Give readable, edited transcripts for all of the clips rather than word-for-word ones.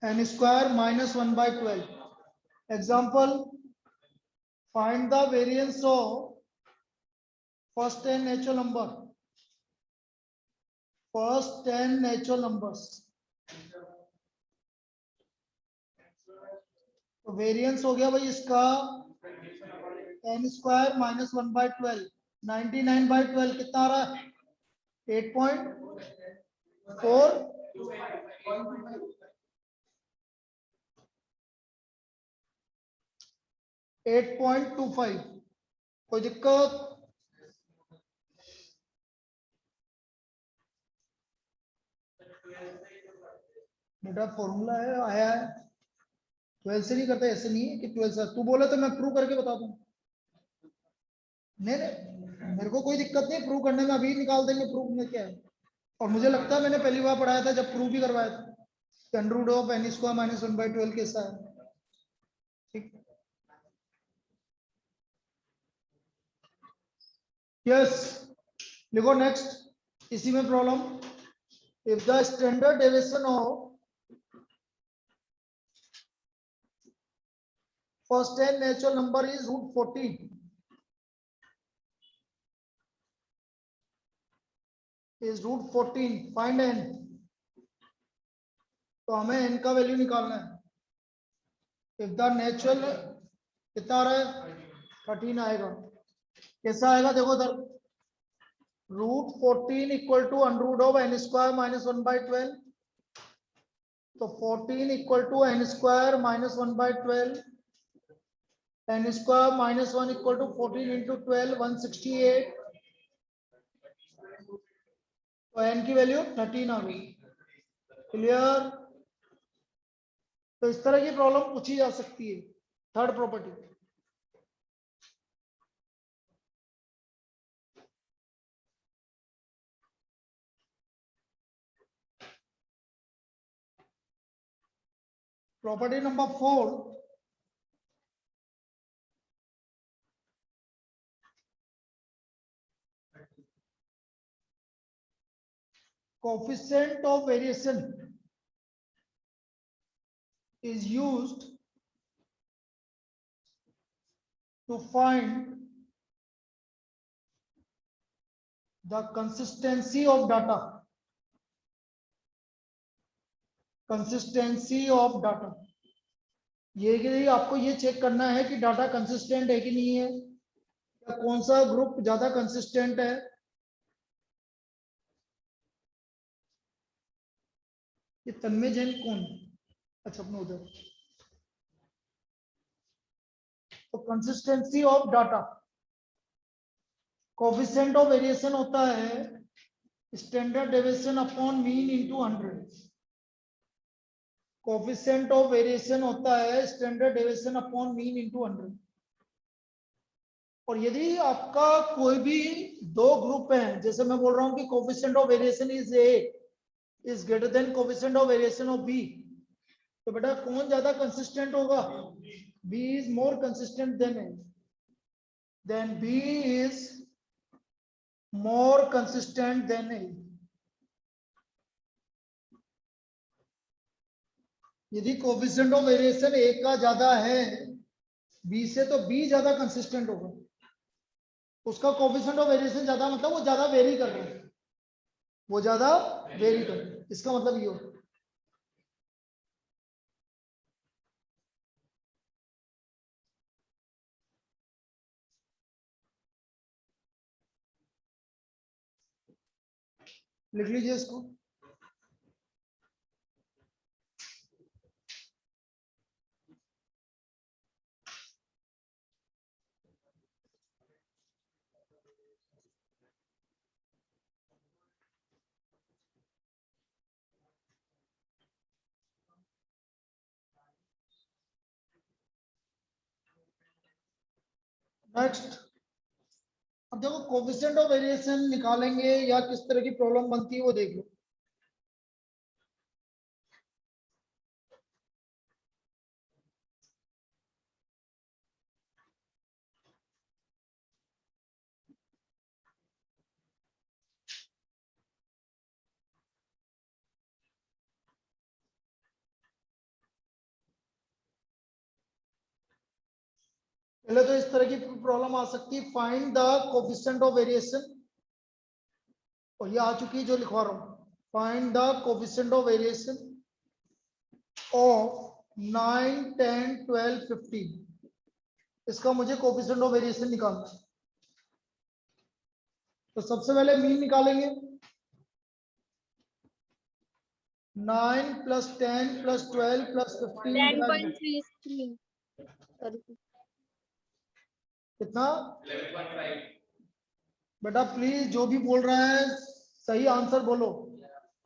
n square minus 1 by 12. Example, find the variance of first 10 natural number. First 10 natural numbers. तो variance हो गया भाई इसका n square minus 1 by 12, 99 by 12 कितना आ रहा है 8.4 8.25। कोई दिक्कत? बेटा फॉर्मूला है, आया है 12 से नहीं करते, ऐसे नहीं है कि 12 से। तू बोले तो मैं प्रूव करके बता दूं। नहीं नहीं, मेरे को कोई दिक्कत नहीं प्रूव करने में, अभी निकाल देंगे प्रूफ में क्या है। और मुझे लगता है मैंने पहली बार पढ़ाया था जब प्रूफ भी करवाया था, under root of n square minus 1 by 12 कैसा है। ठीक, यस लिखो नेक्स्ट। इसी में problem, if the standard deviation of first 10 natural number is root 14 is root 14, find n। तो हमें n का वैल्यू निकालना है। इफ द नेचुरल कितना आ रहा है 13 आएगा। कैसा आएगा देखो इधर, root 14 equal to under root of n square minus 1 by 12। तो 14 equal to n square minus 1 by 12, n square minus 1 equal to 14 into 12 168। तो n की वैल्यू 13 आ गई। क्लियर? तो इस तरह की प्रॉब्लम पूछी जा सकती है। Third property, property number 4, coefficient of variation is used to find the consistency of data। Consistency of data, ये कि आपको ये चेक करना है कि डाटा कंसिस्टेंट है कि नहीं है, या कौन सा ग्रुप ज्यादा कंसिस्टेंट है। ये तन्मय जैन कौन है? अच्छा अपने उधर। तो consistency of data, coefficient of variation होता है standard deviation upon mean into 100। Coefficient of variation होता है standard deviation upon mean into 100। और यदि आपका कोई भी दो ग्रुप है, जैसे मैं बोल रहा हूं कि coefficient of variation is a is greater than coefficient of variation of b, तो बेटा कौन ज्यादा कंसिस्टेंट होगा? B is more consistent than a, then b is more consistent than a. यदि कोफिशिएंट ऑफ वेरिएशन ए का ज्यादा है बी से, तो बी ज्यादा कंसिस्टेंट होगा। उसका कोफिशिएंट ऑफ वेरिएशन ज्यादा मतलब वो ज्यादा वेरी कर रहा है, वो ज्यादा वेरी कर रहा है, इसका मतलब ये होगा। लिख लीजिए इसको। नेक्स्ट, अब देखो कोफिशिएंट ऑफ वेरिएशन निकालेंगे या किस तरह की प्रॉब्लम बनती है वो देख लो। पहले तो इस तरह की प्रॉब्लम आ सकती है, find the coefficient of variation, और ये आ चुकी है जो लिखवा रहा हूं, find the coefficient of variation of 9, 10, 12, 15। इसका मुझे कोफिशिएंट ऑफ वेरिएशन निकालना है। तो सबसे पहले मीन निकालेंगे। 9 + 10 + 12 + 15 डिवाइड 10.33 कितना? 11.5। बेटा प्लीज जो भी बोल रहा है सही आंसर बोलो,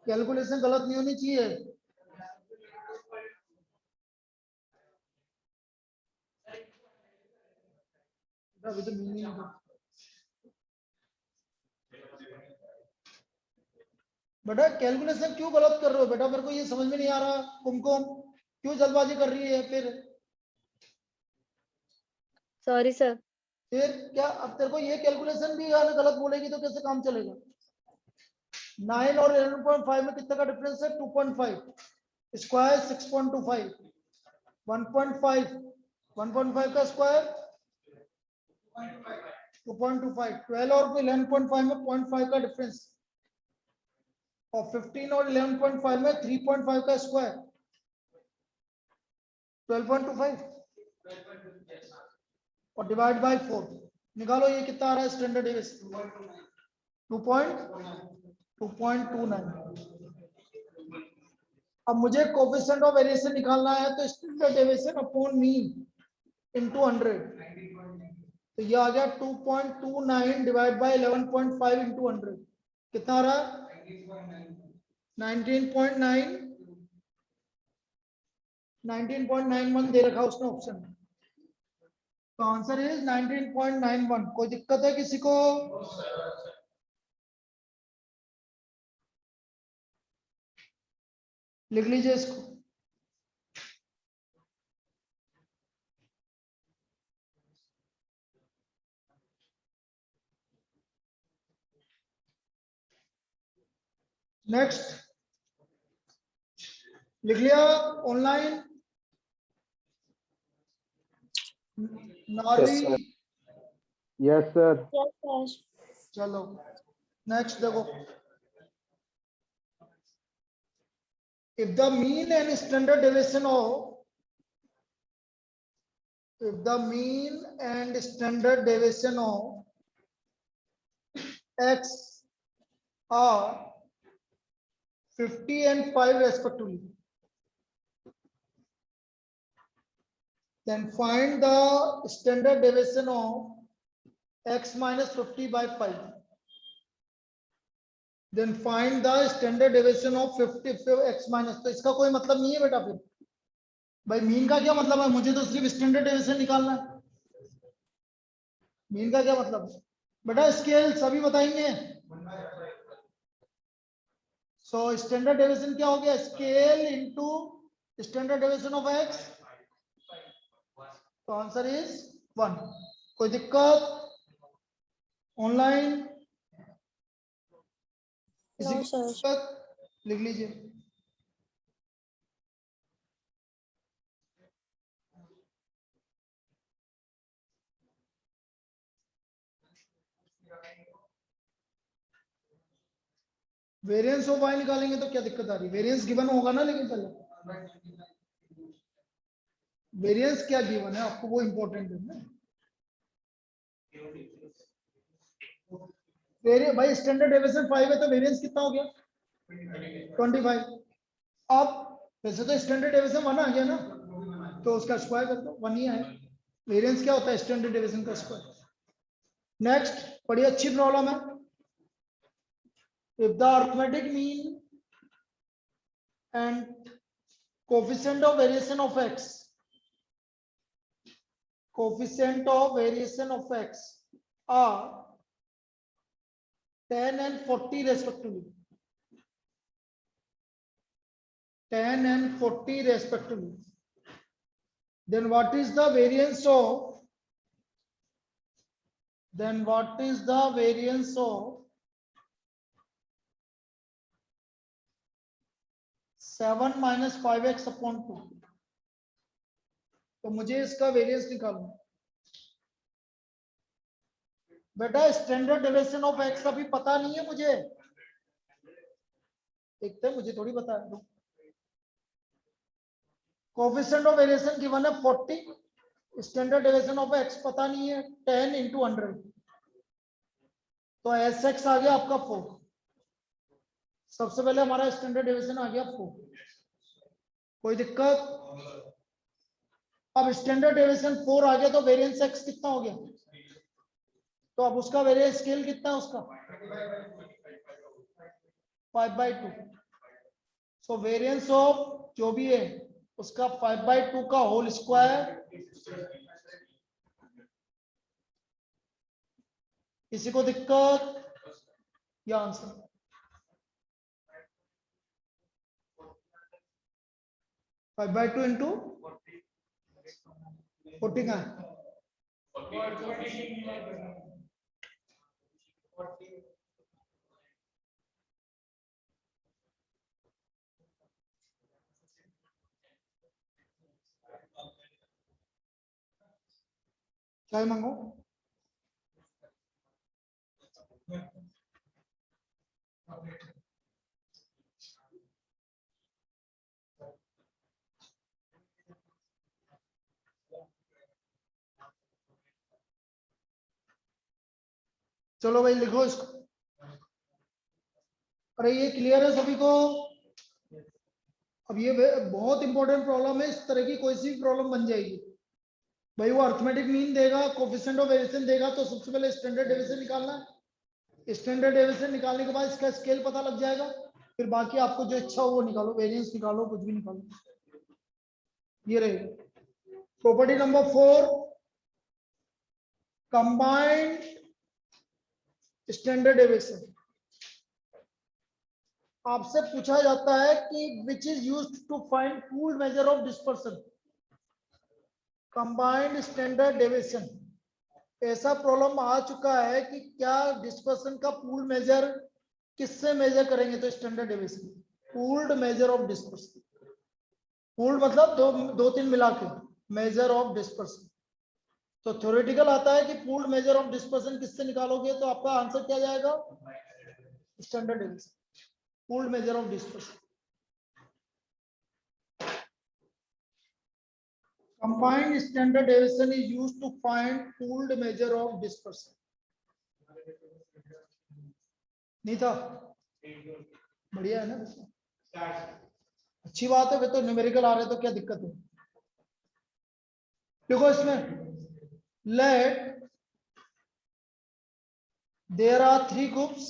कैलकुलेशन गलत नहीं होनी चाहिए। अभी तो मीन ही नहीं। बेटा कैलकुलेशन क्यों गलत कर रहे हो बेटा, मेरे को ये समझ में नहीं आ रहा, कुमकुम क्यों जल्दबाजी कर रही है फिर? Sorry sir. फिर क्या, अब तेरे को ये कैलकुलेशन भी अगर गलत बोलेगी तो कैसे काम चलेगा? 9 और 11.5 में कितने का डिफरेंस है? 2.5 स्क्वायर 6.25, 1.5 1.5 का स्क्वायर 2.25, 12 और 11.5 में 0.5 का डिफरेंस, और 15 और 11.5 में 3.5 का स्क्वायर 12.25, और डिवाइड बाय 4 निकालो, ये कितना आ रहा है स्टैंडर्ड डेविएशन? 2.29। अब मुझे कोफिशिएंट ऑफ वेरिएशन निकालना है, तो standard deviation upon mean into 100, तो ये आ गया 2.29 डिवाइड बाय 11.5 इनटू 100, कितना आ रहा है? 19.9, 19.91 दे रखा उसने ऑप्शन में, तो आंसर इज 19.91। कोई दिक्कत है किसी को? लिख लीजिए इसको। नेक्स्ट लिख लिया ऑनलाइन? नारी? Yes sir. चलो नेक्स्ट देखो, if the mean and standard deviation of x are 50 and 5 respectively, then find the standard deviation of x minus 50 by 5. Then find the standard deviation of 50 x minus, तो इसका कोई मतलब नहीं है बेटा। फिर भाई मीन का क्या मतलब है? मुझे तो सिर्फ स्टैंडर्ड डेविएशन निकालना है, मीन का क्या मतलब है बेटा? स्केल सभी बताएंगे। सो स्टैंडर्ड डेविएशन क्या हो गया? Scale into standard deviation of x, तो आंसर इज 1। कोई दिक्कत ऑनलाइन? किसी को दिक्कत? लिख लीजिए। वेरिएंस ऑफ वाई निकालेंगे तो क्या दिक्कत आ रही है? वेरिएंस गिवन होगा ना, लेकिन पहले वेरिएंस क्या गिवन है आपको, वो इंपॉर्टेंट है ना। भाई स्टैंडर्ड डेविएशन 5 है तो वेरिएंस कितना हो गया? 25। अब वैसे तो स्टैंडर्ड डेविएशन 1 आ गया ना, तो उसका स्क्वायर कर दो, 1 ही आया। वेरिएंस क्या होता है? स्टैंडर्ड डेविएशन का स्क्वायर। नेक्स्ट बड़ी अच्छी प्रॉब्लम है। If the arithmetic mean and coefficient of variation of x are 10 and 40 respectively, 10 and 40 respectively, then what is the variance of 7 minus 5x upon 2? तो मुझे इसका वेरिएंस निकालना है। बेटा स्टैंडर्ड डेविएशन ऑफ एक्स अभी पता नहीं है मुझे, देखते हैं, मुझे थोड़ी पता है। कोएफिशिएंट ऑफ वेरिएशन गिवन है 40, स्टैंडर्ड डेविएशन ऑफ एक्स पता नहीं है, 10 into 100, तो एस एक्स आ गया आपका 4। सबसे पहले हमारा स्टैंडर्ड डेविएशन आ गया 4, कोई दिक्कत? अब स्टैंडर्ड डेविएशन 4 आ गया तो वेरिएंस एक्स कितना हो गया, तो अब उसका वेरिएंस स्केल कितना है उसका 5/2। सो वेरिएंस ऑफ जो भी है उसका 5/2 का होल स्क्वायर। किसी को दिक्कत या answer? Five by two into 40 का है, चाय मांगो। चलो भाई लिखो इसको। अरे ये क्लियर है सभी को? अब ये बहुत इंपॉर्टेंट प्रॉब्लम है, इस तरह की कोई सी प्रॉब्लम बन जाएगी भाई। वो अर्थमेटिक मीन देगा, कोएफिशिएंट ऑफ वेरिएशन देगा, तो सबसे पहले स्टैंडर्ड डेविएशन निकालना है। स्टैंडर्ड डेविएशन निकालने के बाद इसका स्केल पता लग जाएगा, फिर बाकी आपको जो इच्छा हो वो निकालो, वेरिएंस निकालो, कुछ भी निकालो। ये रहेगा property number 4, combined standard deviation. आपसे पूछा जाता है कि which is used to find pooled measure of dispersion, combined standard deviation. ऐसा प्रॉब्लम आ चुका है कि क्या डिस्पर्सन का पूल मेजर किससे मेजर करेंगे, तो standard deviation, pooled measure of dispersion. Pooled मतलब दो तीन मिला के, मेजर ऑफ डिस्पर्सन। तो थ्योरेटिकल आता है कि पूल्ड मेजर ऑफ डिस्पर्सन किससे निकालोगे, तो आपका आंसर क्या जाएगा, standard deviation, pooled measure of dispersion. Combined standard deviation is used to find pooled measure of dispersion. नहीं था? बढ़िया है ना? अच्छी बात है, वे तो न्यूमेरिकल आ रहे तो क्या दिक्कत है? देखो इसमें let there are 3 groups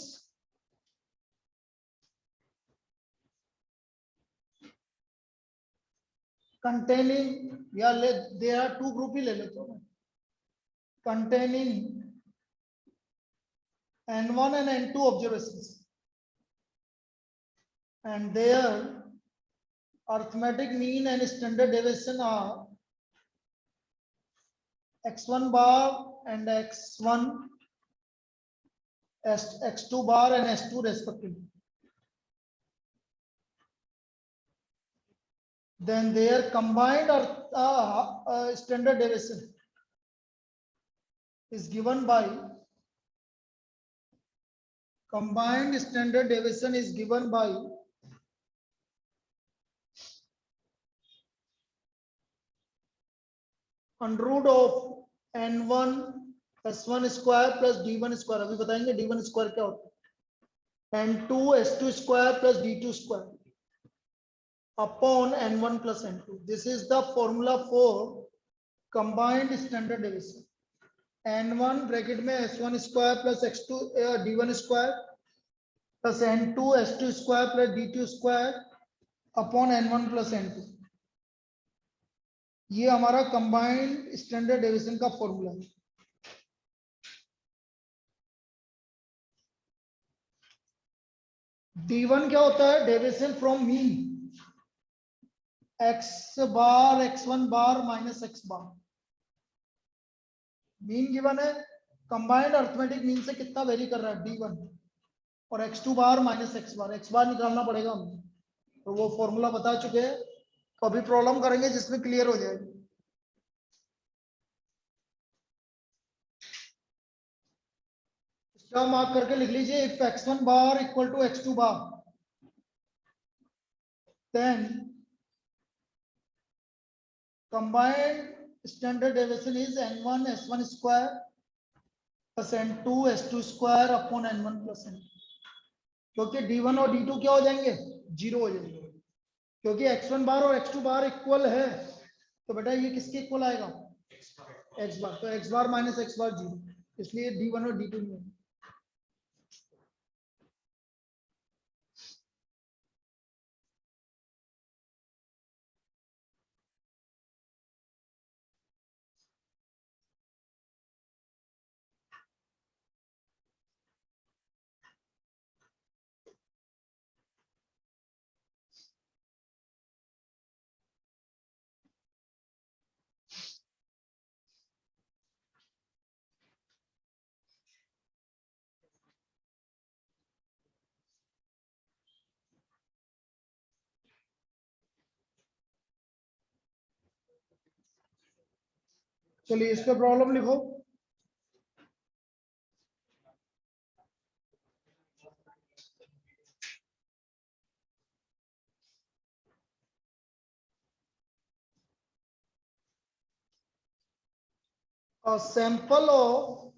containing, या there are 2 group ही ले लेते हो, containing N1 and N2 observations, and their arithmetic mean and standard deviation are x1 bar and x1, x2 bar and x2 respectively. Then their combined standard deviation is given by, combined standard deviation is given by under root of n1 s1 square plus d1 square, अभी बताएंगे d1 square क्या होता है, n2 s2 square plus d2 square upon n1 plus n2. This is the formula for combined standard deviation. n1 bracket में s1 square plus x2 d1 square plus n2 s2 square plus d2 square upon n1 plus n2. ये हमारा combined standard deviation का formula है। D1 क्या होता है, deviation from mean, x bar x1 bar minus x bar. Mean given है, combined arithmetic mean से कितना वेरी कर रहा है D1, और x2 बार माइनस x बार निकालना पड़ेगा हमें, तो वो फॉर्मूला बता चुके हैं। तो अभी प्रॉब्लम करेंगे जिसमें क्लियर हो जाएगी। क्या मार्क करके लिख लीजिए, if x1 bar equal to x2 bar, then combined standard deviation is n1 s1 square plus n2 s2 square upon n1 plus n, क्योंकि d1 और d2 क्या हो जाएंगे, जीरो हो जाएंगे, क्योंकि x1 बार और x2 बार इक्वल है, तो बेटा ये किसके इक्वल आएगा, x बार, तो x बार माइनस x बार जीरो, इसलिए d1 और d2 नहीं है। चलिए इस पे प्रॉब्लम लिखो। A sample of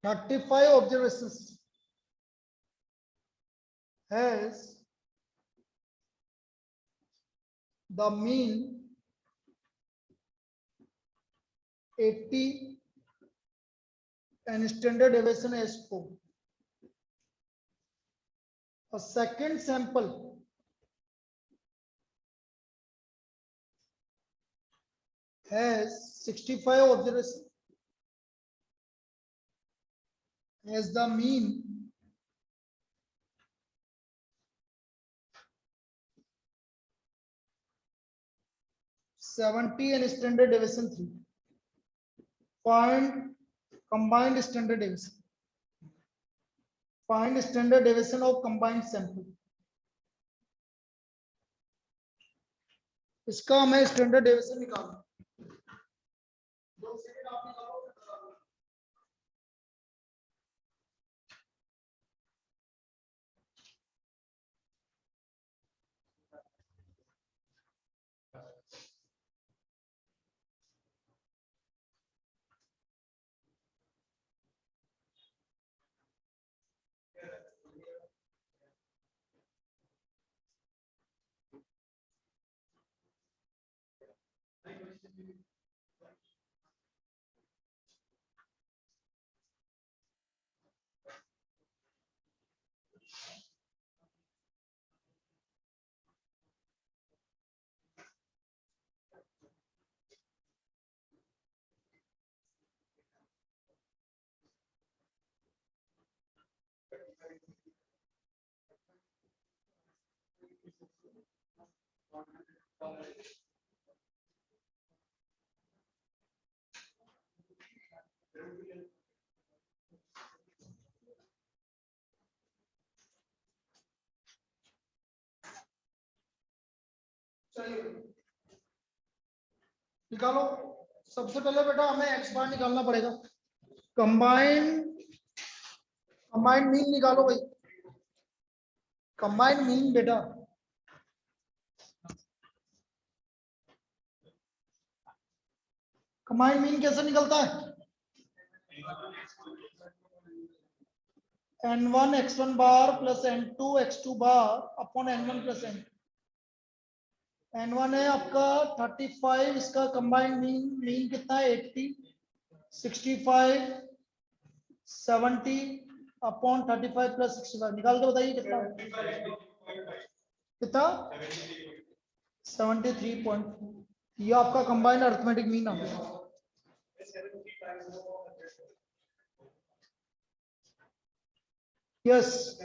35 observations has the mean 80 and standard deviation as 4. A second sample has 65 observations, has the mean 70 and standard deviation 3. Find combined standard deviation. Find standard deviation of combined sample. इसका हमें standard deviation निकालना। चलिए निकालो। सबसे पहले बेटा हमें x बार निकालना पड़ेगा। कंबाइंड मीन निकालो भाई। कंबाइंड मीन बेटा कंबाइंड मीन कैसे निकलता है, n1 x1 bar plus n2 x2 bar upon n1 plus n। n1 है आपका 35, इसका कंबाइंड मीन कितना है 80, 65, 70 अपॉन 35 प्लस 65 निकाल के बताइए कितना कितना 73.4। ये आपका कंबाइंड अरिथमेटिक मीन आ गया। यस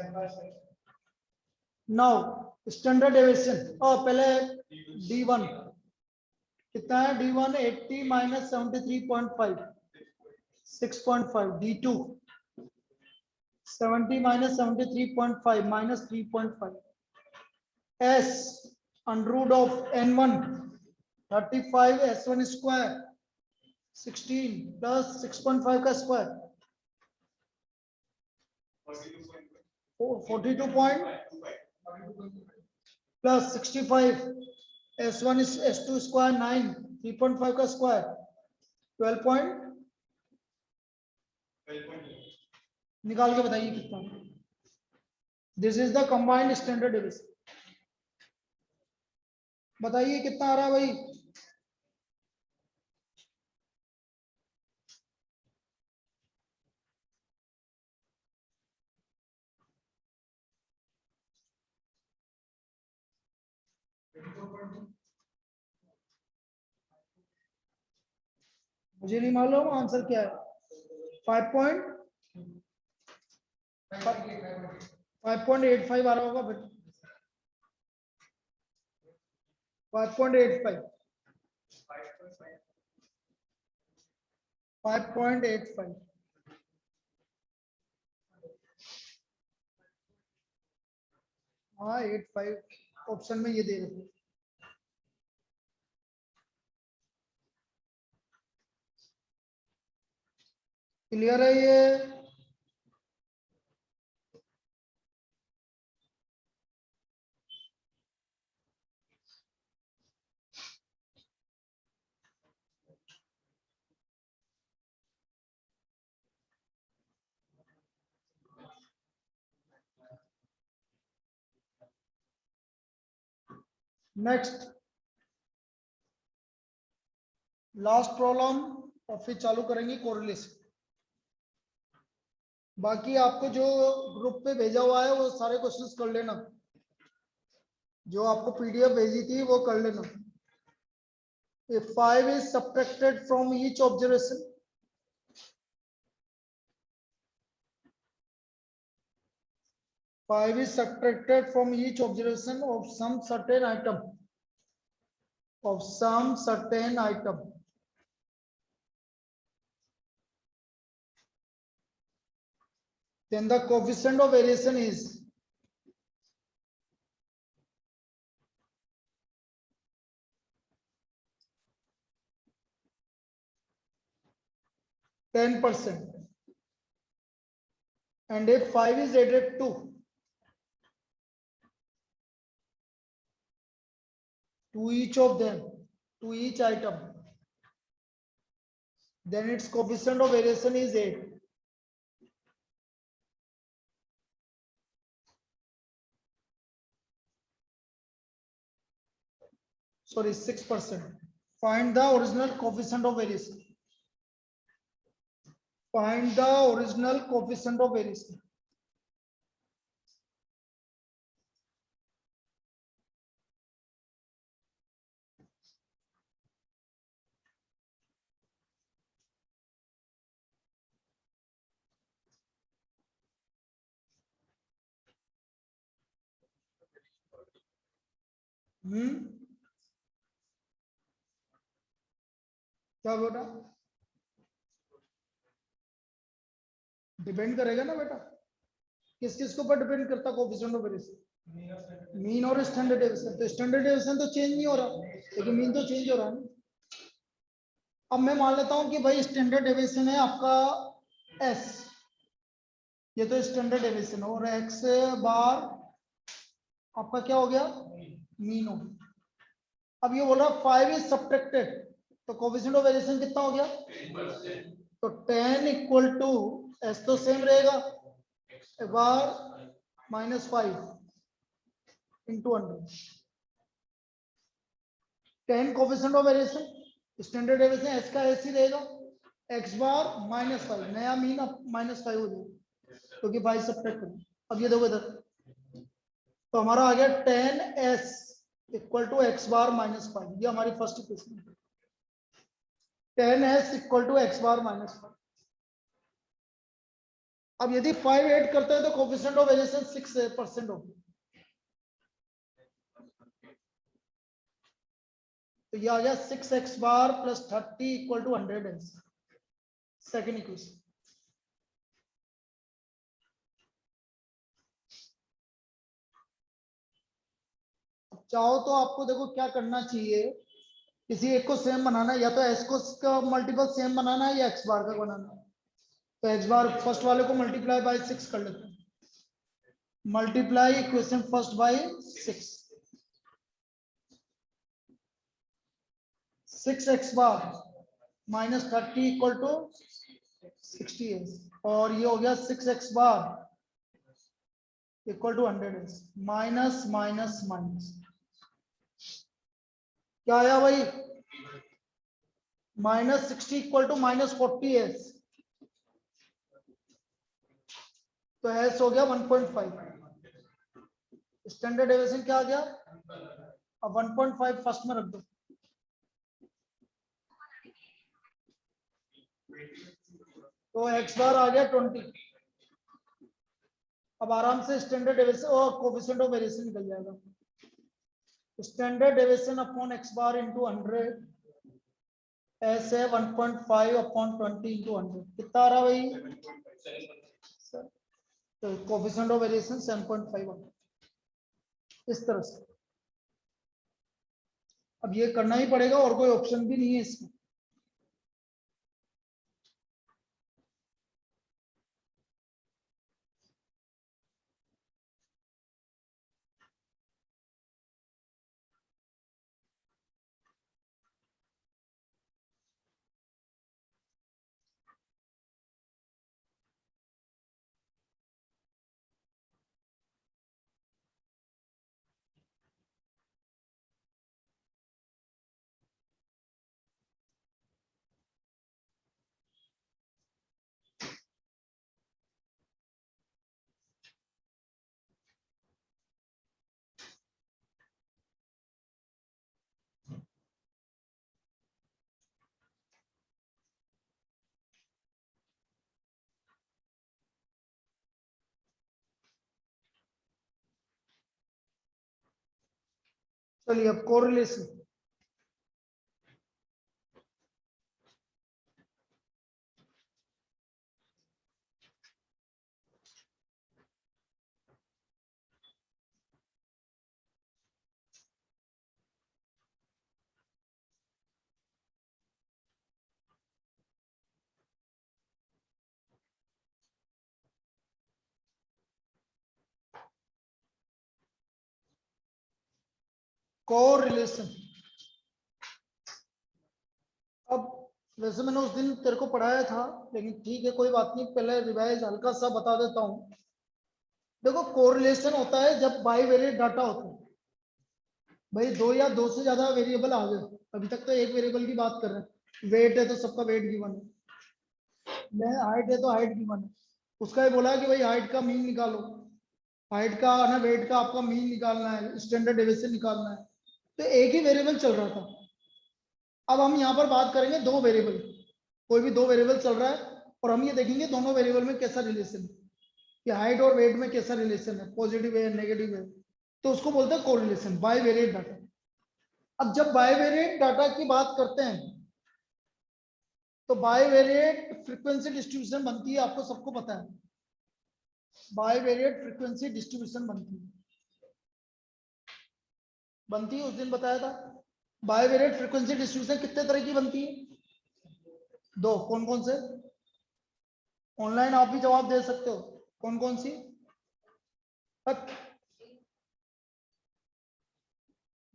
नाउ स्टैंडर्ड डेविएशन और पहले d1 कितना है, d1 80 minus 73.5 6.5, d2 70 minus 73.5 minus 3.5, s under root of n1 35 s1 square 16 plus 6.5 का square 42 point plus 65 S1 is S2 square 9 3.5 का स्क्वायर 12 पॉइंट निकाल के बताइए कितना। This is the combined standard deviation. बताइए कितना आ रहा है भाई। मुझे नहीं मालूम आंसर क्या है। 5.85 आ रहा होगा फिर 5.85 5.85 हाँ 85 ऑप्शन में ये दे रहे थे। क्लियर है ये। नेक्स्ट लास्ट प्रॉब्लम और फिर चालू करेंगे कोरिलेशन। बाकी आपको जो ग्रुप पे भेजा हुआ है वो सारे क्वेश्चंस कर लेना, जो आपको पीडीएफ भेजी थी वो कर लेना। If 5 is subtracted from each observation, of some certain item, then the coefficient of variation is %. And if 5 is added to each of them, to each item, then its coefficient of variation is 8. Sorry, 6%. Find the original coefficient of variation. Find the original coefficient of variation. क्या बेटा depend करेगा ना बेटा, किस किस के ऊपर depend करता कोएफिशिएंट ऑफ वेरिएशन, मीन और स्टैंडर्ड डेविएशन। तो स्टैंडर्ड डेविएशन तो चेंज नहीं हो रहा, लेकिन मीन तो चेंज हो रहा है ना। अब मैं मान लेता हूं कि भाई स्टैंडर्ड डेविएशन है आपका एस, ये तो स्टैंडर्ड डेविएशन और एक्स बार आपका क्या हो गया मीन हो गया। अब ये बोल रहा 5 इज सब्ट्रैक्टेड, तो कोएफिशिएंट ऑफ वेरिएशन कितना हो गया, तो 10 इक्वल टू एस तो सेम रहेगा बार -5 into 100। 10 coefficient of variation, standard deviation S का एस ही रहेगा, एक्स बार -5 नया मीन अब -5 हो जाएगा क्योंकि 5 सब्ट्रैक्ट कर। अब ये देखो इधर, तो हमारा आ गया 10s इक्वल टू एक्स बार -5, ये हमारी फर्स्ट इक्वेशन है। 10s इक्वल टू एक्स बार -5। अब यदि 5 ऐड करते हैं तो कोएफिशिएंट ऑफ वेरिएशन 6% होगी, तो ये आ गया 6x bar plus 30 equal to 100 second equation. चाहो तो आपको देखो क्या करना चाहिए, किसी एक को सेम बनाना है, या तो एस को का मल्टीपल सेम बनाना है या एक्स बार का बनाना है। तो एक्स बार फर्स्ट वाले को मल्टीप्लाई बाय 6 कर लेते हैं। Multiply equation first by 6, 6x bar minus 30 equal to 60 है, और ये हो गया 6x बार इक्वल टू 100 है। माइनस माइनस माइनस क्या आया भाई? माइनस 60 इक्वल टू माइनस 40 है, तो एस हो गया 1.5। स्टैंडर्ड डेविएशन क्या आ गया? अब 1.5 फर्स्ट में रख दो, तो एक्स बार आ गया 20। अब आराम से स्टैंडर्ड डेविएशन और कोएफिशिएंट ऑफ वेरिएशन निकल जाएगा। Standard deviation upon x bar into 100 ऐसे 1.5 अपॉन 20 इंटू 100 कितना आ रहा भाई? तो कोएफिशिएंट ऑफ वेरिएशन 7.5 इस तरह से। अब ये करना ही पड़ेगा और कोई ऑप्शन भी नहीं है इसमें। चलिए अब कोरिलेशन। कोरिलेशन, अब वैसे मैंने उस दिन तेरे को पढ़ाया था, लेकिन ठीक है कोई बात नहीं, पहले रिवाइज हल्का सा बता देता हूँ। देखो कोरिलेशन होता है जब बाइवेरिएट डाटा होता है। भाई दो या दो से ज्यादा वेरिएबल आ गए, अभी तक तो एक वेरिएबल की बात कर रहे हैं। वेट है तो सबका वेट गिवन है, हाइट है तो हाइट गिवन है। उसका ये बोला है कि भाई हाइट का मीन निकालो, हाइट का ना वेट का आपका मीन निकालना है, स्टैंडर्ड डेविएशन निकालना है। तो एक ही वेरिएबल चल रहा था। अब हम यहाँ पर बात करेंगे दो वेरिएबल, कोई भी दो वेरिएबल चल रहा है और हम ये देखेंगे दोनों वेरिएबल में कैसा रिलेशन है, कि हाइट और वेट में कैसा रिलेशन है, पॉजिटिव है नेगेटिव है। तो उसको बोलते हैं कोरिलेशन, बाइवेरिएट डाटा। अब जब बाइवेरिएट डाटा की बात करते हैं तो बाइवेरिएट फ्रीक्वेंसी डिस्ट्रीब्यूशन बनती है, आपको सबको पता है। बाइवेरिएट फ्रीक्वेंसी डिस्ट्रीब्यूशन बनती है उस दिन बताया था। बाइवेरिएट फ्रीक्वेंसी डिस्ट्रीब्यूशन कितने तरह की बनती है? दो। कौन कौन से? ऑनलाइन आप भी जवाब दे सकते हो। कौन कौन सी?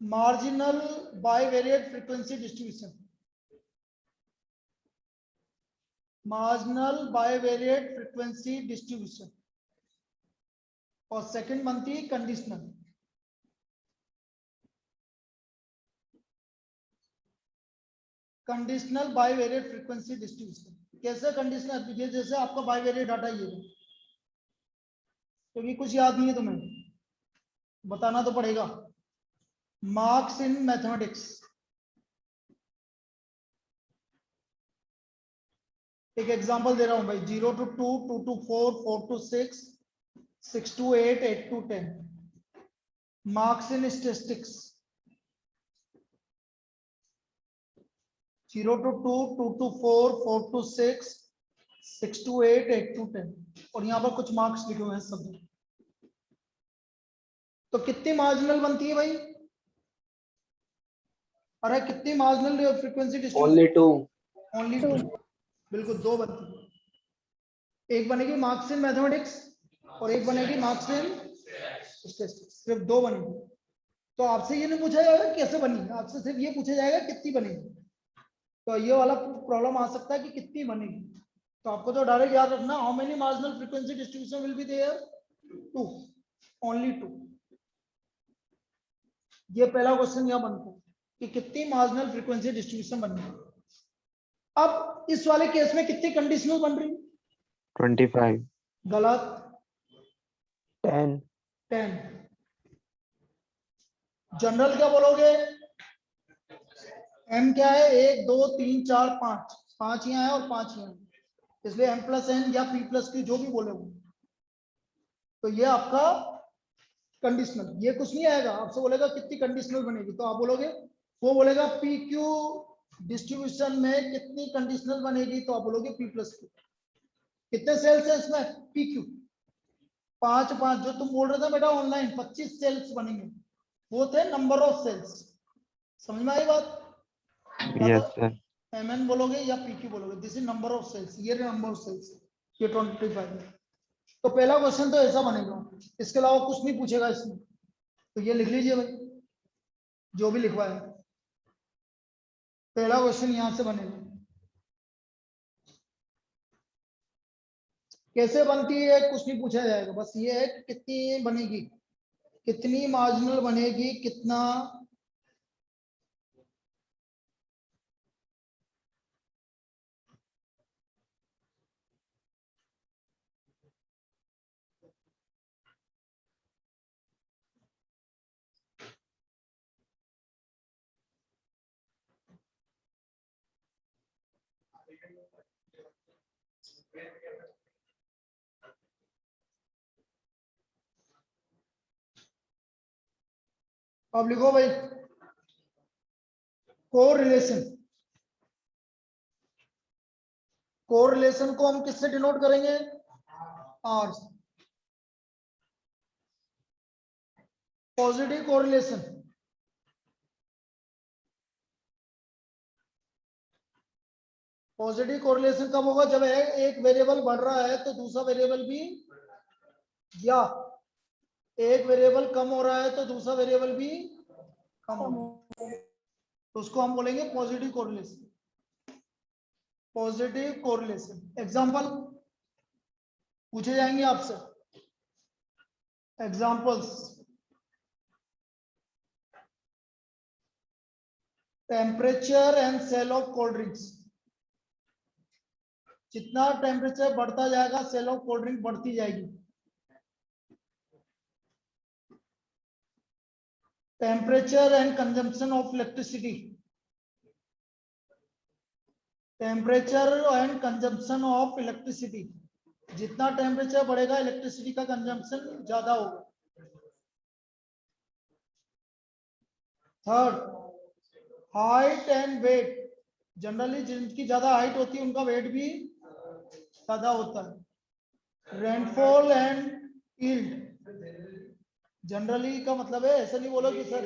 Marginal bivariate frequency distribution, marginal bivariate frequency distribution, और सेकंड बनती है conditional. Conditional bivariate frequency distribution कैसे? कंडीशनल ये जैसे आपका बाइवेरिएट डाटा ये है, क्योंकि कुछ याद नहीं है तुम्हें, बताना तो पड़ेगा। मार्क्स इन मैथमेटिक्स, एक एग्जांपल दे रहा हूं भाई, 0 to 2, 2 to 4, 4 to 6, 6 to 8, 8 to 10। Marks in statistics, 0 to 2, 2 to 4, 4 to 6, 6 to 8, 8 to 10, और यहाँ पर कुछ मार्क्स लिखे हुए हैं सब। तो कितनी मार्जिनल बनती है भाई? अरे कितनी marginal frequency distribution? Only two. Only Two. बिल्कुल, दो बनती है, एक बनेगी मार्क्स इन मैथमेटिक्स और एक बनेगी मार्क्स इन स्टैटिस्टिक्स, सिर्फ दो बनेगी। तो आपसे ये नहीं पूछा जाएगा कैसे बनी, आपसे सिर्फ ये पूछा जाएगा कितनी बनेगी। तो ये वाला प्रॉब्लम आ सकता है कि कितनी बनेगी, तो आपको तो डायरेक्ट याद रखना, how many marginal frequency distribution will be there? Two, only two. ये पहला क्वेश्चन यहाँ बनता है कि कितनी मार्जिनल फ्रीक्वेंसी डिस्ट्रीब्यूशन बनेगी। अब इस वाले केस में कितनी कंडीशनल बन रही? 25. गलत, 10. 10। जनरल क्या बोलोगे? एम क्या है? 1 2 3 4 5, 5 यहाँ है और 5 यहाँ है, इसलिए एम प्लस एन या पी प्लस क्यू जो भी बोले वो। तो ये आपका कंडीशनल, ये कुछ नहीं आएगा, आपसे बोलेगा कितनी कंडीशनल बनेगी, तो आप बोलोगे, वो बोलेगा पी क्यू डिस्ट्रीब्यूशन में कितनी कंडीशनल बनेगी, तो आप बोलोगे पी प्लस क्यू। कितने सेल्स है इसमें? पी क्यू 5 5, जो तुम बोल रहे थे बेटा ऑनलाइन 25 सेल्स बनेंगे, वो थे नंबर ऑफ सेल्स। समझ में आई बात? Yes, sir. एमएन बोलोगे या पीक्यू बोलोगे, this is number of cells, ये नंबर ऑफ सेल्स, ये 25 है। तो पहला क्वेश्चन तो ऐसा बनेगा, इसके अलावा कुछ नहीं पूछेगा इसमें, तो ये लिख लीजिए भाई जो भी लिखवा है, पहला क्वेश्चन यहां से बनेगा। कैसे बनती है कुछ नहीं पूछा जाएगा, बस ये है कि कितनी बनेगी, कितनी मार्जिनल बनेगी, कितना अब लिखो भाई, कोरिलेशन। कोरिलेशन को हम किससे डिनोट करेंगे? R. Positive correlation, positive correlation कब होगा? जब एक वेरिएबल बढ़ रहा है तो दूसरा वेरिएबल भी, या एक वेरिएबल कम हो रहा है तो दूसरा वेरिएबल भी कम हो रहा है, तो उसको हम बोलेंगे positive correlation. Positive correlation example पूछे जाएंगे आपसे, examples, temperature and sale of cold drinks. जितना टेम्परेचर बढ़ता जाएगा सेल ऑफ कोल्ड ड्रिंक बढ़ती जाएगी। Temperature and consumption of electricity, temperature and consumption of electricity, जितना टेम्परेचर बढ़ेगा इलेक्ट्रिसिटी का कंजम्पशन ज्यादा होगा। Third, height and weight, generally जिनकी ज्यादा हाइट होती है उनका वेट भी ज्यादा होता है। रेनफॉल एंड यील्ड, जनरली का मतलब है ऐसा नहीं बोलो कि sir,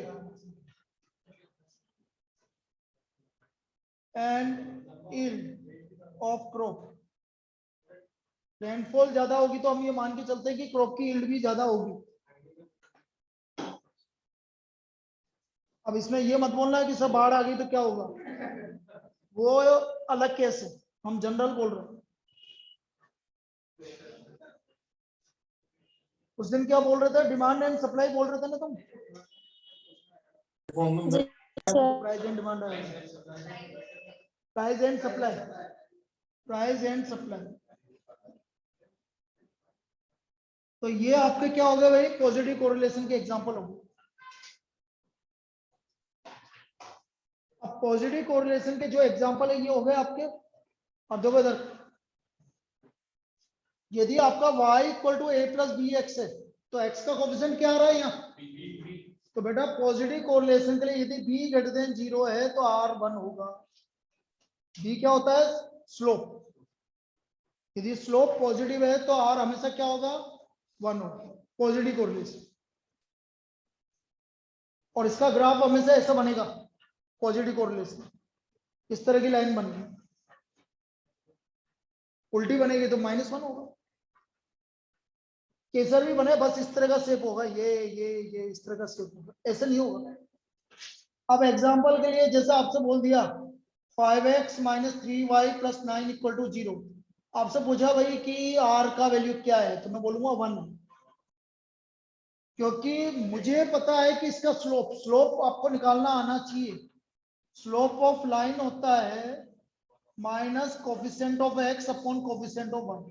and yield of crop, rainfall ज्यादा होगी तो हम ये मान के चलते हैं कि क्रॉप की यील्ड भी ज्यादा होगी। अब इसमें ये मत बोलना है कि सब बाढ़ आ गई तो क्या होगा, वो अलग केस है, हम जनरल बोल रहे हैं। उस दिन क्या बोल रहे थे, डिमांड एंड सप्लाई बोल रहे थे ना तुम, जी sir. Price and demand, price and supply, price and supply. तो ये आपके क्या हो गए भाई, पॉजिटिव कोरिलेशन के एग्जांपल हो गए। अब पॉजिटिव कोरिलेशन के जो एग्जांपल है ये हो गए आपके। अब देखो इधर, यदि आपका y equal to A plus B X है तो x का कोफिशिएंट क्या आ रहा है यहाँ? तो बेटा पॉजिटिव कोरिलेशन के लिए यदि b ग्रेटर देन 0 है तो r 1 होगा। b क्या होता है? स्लोप। यदि स्लोप पॉजिटिव है तो r हमेशा क्या होगा? 1 होगा, पॉजिटिव कोरिलेशन। और इसका ग्राफ हमेशा ऐसा बनेगा, पॉजिटिव कोरिलेशन, इस तरह की लाइन बन गई, उल्टी बनेगी तो -1 होगा। केसर भी बने, बस इस तरह का शेप होगा, ये इस तरह का शेप होगा, ऐसे नहीं होगा। अब एग्जांपल के लिए जैसे आपसे बोल दिया 5x - 3y + 9 = 0, आपसे पूछा भाई कि r का वैल्यू क्या है, तो मैं बोलूंगा 1, क्योंकि मुझे पता है कि इसका स्लोप आपको निकालना आना चाहिए। स्लोप ऑफ लाइन होता है minus coefficient of x upon coefficient of 1।